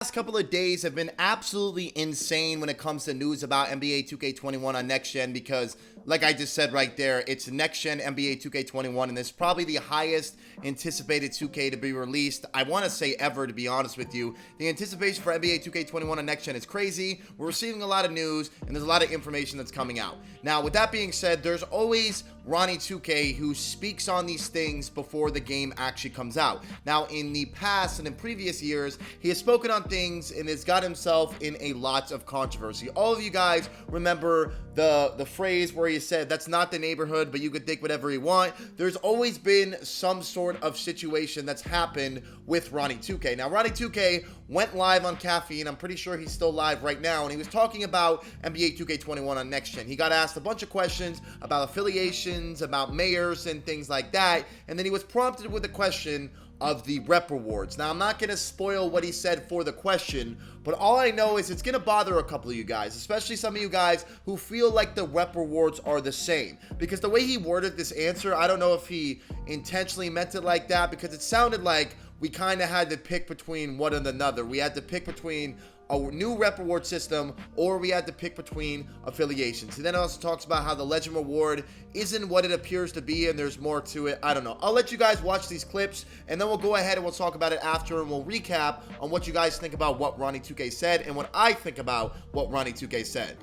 Last couple of days have been absolutely insane when it comes to news about NBA 2K21 on next gen because, like I just said right there, it's next gen NBA 2K21 and it's probably the highest anticipated 2K to be released, I want to say ever, to be honest with you. The anticipation for NBA 2K21 on next gen is crazy. We're receiving a lot of news and there's a lot of information that's coming out. Now, with that being said, there's always Ronnie2K who speaks on these things before the game actually comes out. Now, in the past and in previous years, he has spoken on things and has got himself in a lot of controversy. All of you guys remember the phrase where he said, "That's not the neighborhood, but you could think whatever you want." There's always been some sort of situation that's happened with Ronnie2K. Now, Ronnie2K went live on Caffeine. I'm pretty sure he's still live right now, and he was talking about NBA 2K21 on next gen. He got asked a bunch of questions about affiliations, about mayors, and things like that, and then he was prompted with a question of the rep rewards. Now, I'm not going to spoil what he said for the question, but all I know is it's going to bother a couple of you guys, especially some of you guys who feel like the rep rewards are the same. Because the way he worded this answer, I don't know if he intentionally meant it like that, because it sounded like we kind of had to pick between one and another. We had to pick between a new rep reward system, or we had to pick between affiliations. He then also talks about how the legend reward isn't what it appears to be and there's more to it. I don't know. I'll let you guys watch these clips and then we'll go ahead and we'll talk about it after, and we'll recap on what you guys think about what Ronnie2K said and what I think about what Ronnie2K said.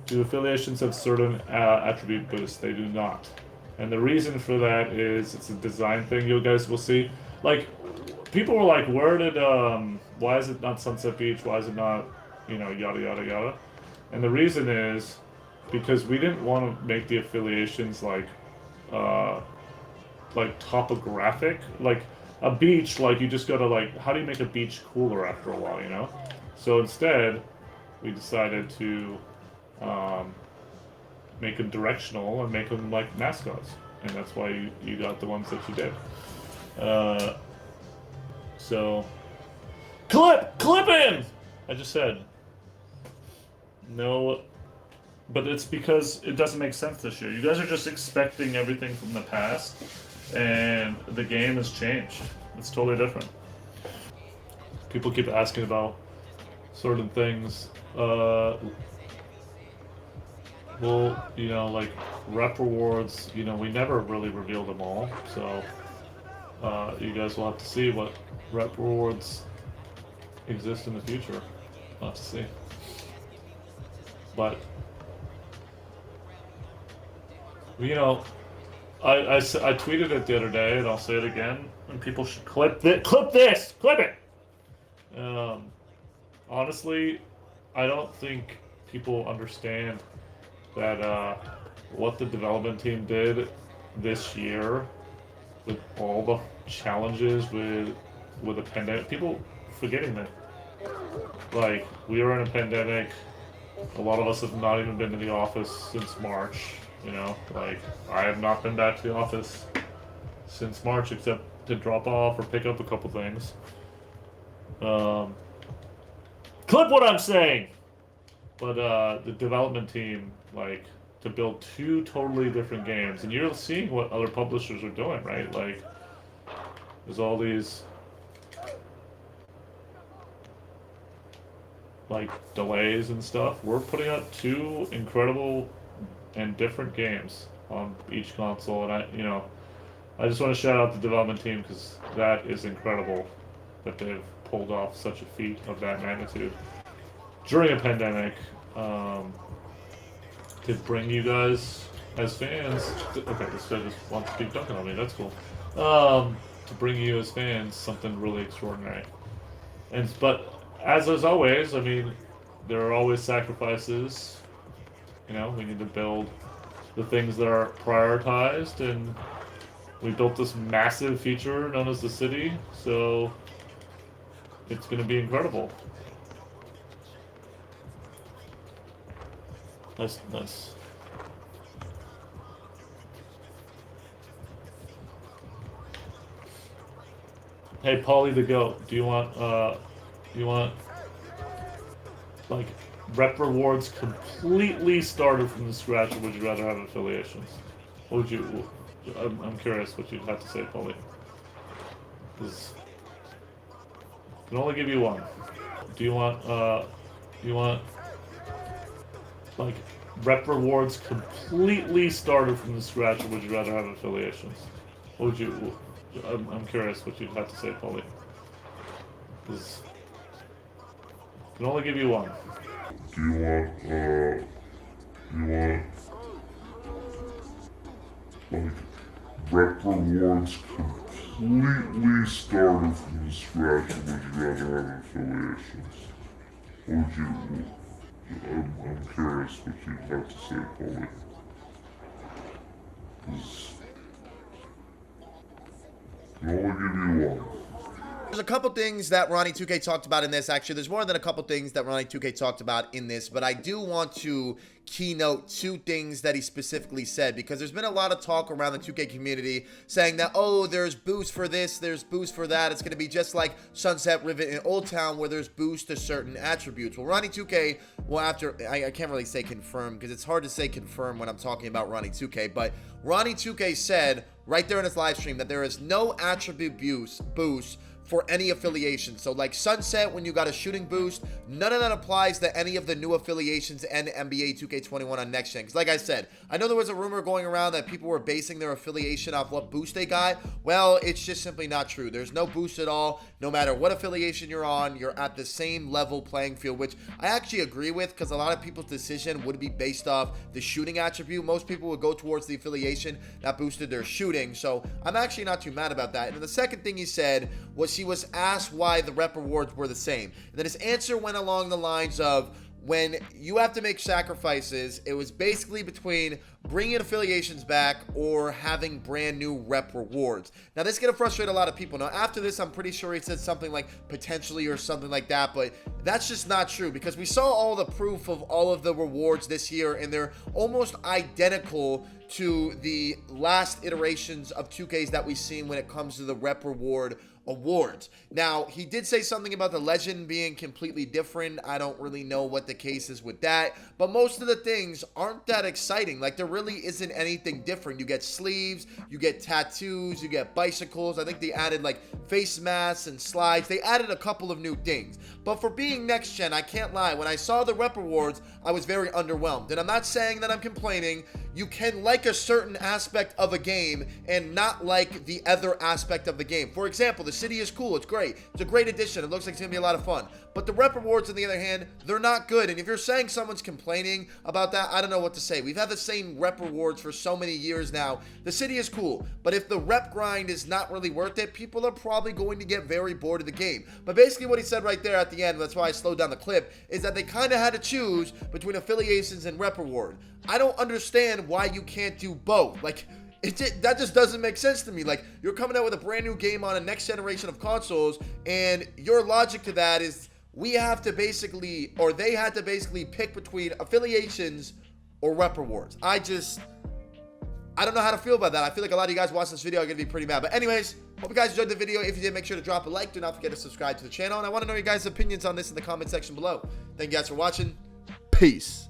Do affiliations have certain attribute boosts? They do not. And the reason for that is it's a design thing. You guys will see. Like, people were like, why is it not Sunset Beach? Why is it not, yada, yada, yada? And the reason is because we didn't want to make the affiliations like topographic. Like, a beach, like, you just gotta, like, how do you make a beach cooler after a while, So instead, we decided to make them directional and make them like mascots. And that's why you got the ones that you did. So, clip him! I just said. No, but it's because it doesn't make sense this year. You guys are just expecting everything from the past, and the game has changed. It's totally different. People keep asking about certain things. Well, like rep rewards, we never really revealed them all, so you guys will have to see what rep rewards exist in the future. We'll have to see. But, I tweeted it the other day, and I'll say it again, and people should clip it. Honestly, I don't think people understand that what the development team did this year with all the challenges with a pandemic. People forgetting that, like, we were in a pandemic. A lot of us have not even been to the office since March. Like, I have not been back to the office since March except to drop off or pick up a couple things. Clip what I'm saying. But the development team, like, to build two totally different games, and you're seeing what other publishers are doing, right? Like, there's all these like delays and stuff. We're putting out two incredible and different games on each console, and I just want to shout out the development team because that is incredible that they've pulled off such a feat of that magnitude during a pandemic. To bring you guys as fans. Okay, this guy just wants to keep dunking on me. That's cool. To bring you as fans something really extraordinary. But as always, I mean, there are always sacrifices. We need to build the things that are prioritized, and we built this massive feature known as the city, so it's going to be incredible. Nice. Hey, Paulie the Goat, do you want like rep rewards completely started from the scratch, or would you rather have affiliations? What would you? I'm curious what you'd have to say, Paulie. Because I can only give you one. Do you want like rep rewards completely started from the scratch, or would you rather have affiliations? What would you? I'm curious what you'd have to say, Paulie. Because I can only give you one. Do you want like rep rewards completely started from the scratch, or would you rather have affiliations? Or would you? I'm curious what you'd have to say, Paulie. 'Cause I can only give you one. There's a couple things that Ronnie2K talked about in this. Actually, there's more than a couple things that Ronnie2K talked about in this, but I do want to keynote two things that he specifically said, because there's been a lot of talk around the 2K community saying that, oh, there's boost for this, there's boost for that. It's going to be just like Sunset Rivet in Old Town where there's boost to certain attributes. Well, Ronnie2K, well, after, I can't really say confirm because it's hard to say confirm when I'm talking about Ronnie2K, but Ronnie2K said right there in his live stream that there is no attribute boost for any affiliation. So like Sunset, when you got a shooting boost, none of that applies to any of the new affiliations and NBA 2K21 on next gen. Because like I said, I know there was a rumor going around that people were basing their affiliation off what boost they got. Well, it's just simply not true. There's no boost at all. No matter what affiliation you're on, you're at the same level playing field, which I actually agree with, because a lot of people's decision would be based off the shooting attribute. Most people would go towards the affiliation that boosted their shooting. So I'm actually not too mad about that. And then the second thing he said was he was asked why the rep rewards were the same. And then his answer went along the lines of, when you have to make sacrifices, it was basically between bringing affiliations back or having brand new rep rewards. Now, this is going to frustrate a lot of people. Now, after this, I'm pretty sure he said something like potentially or something like that, but that's just not true, because we saw all the proof of all of the rewards this year, and they're almost identical to the last iterations of 2Ks that we've seen when it comes to the rep reward awards. Now, he did say something about the legend being completely different. I don't really know what the case is with that, but most of the things aren't that exciting. Like, there really isn't anything different. You get sleeves, you get tattoos, you get bicycles. I think they added like face masks and slides. They added a couple of new things, but for being next gen, I can't lie, when I saw the rep rewards, I was very underwhelmed. And I'm not saying that I'm complaining. You can like a certain aspect of a game and not like the other aspect of the game. For example, the city is cool. It's great. It's a great addition. It looks like it's going to be a lot of fun. But the rep rewards, on the other hand, they're not good. And if you're saying someone's complaining about that, I don't know what to say. We've had the same rep rewards for so many years now. The city is cool. But if the rep grind is not really worth it, people are probably going to get very bored of the game. But basically what he said right there at the end, that's why I slowed down the clip, is that they kind of had to choose between affiliations and rep reward. I don't understand why you can't do both. Like, that just doesn't make sense to me. Like, you're coming out with a brand new game on a next generation of consoles, and your logic to that is we have to basically, or they had to basically pick between affiliations or rep rewards. I don't know how to feel about that. I feel like a lot of you guys watch this video are going to be pretty mad. But anyways, hope you guys enjoyed the video. If you did, make sure to drop a like. Do not forget to subscribe to the channel. And I want to know your guys' opinions on this in the comment section below. Thank you guys for watching. Peace.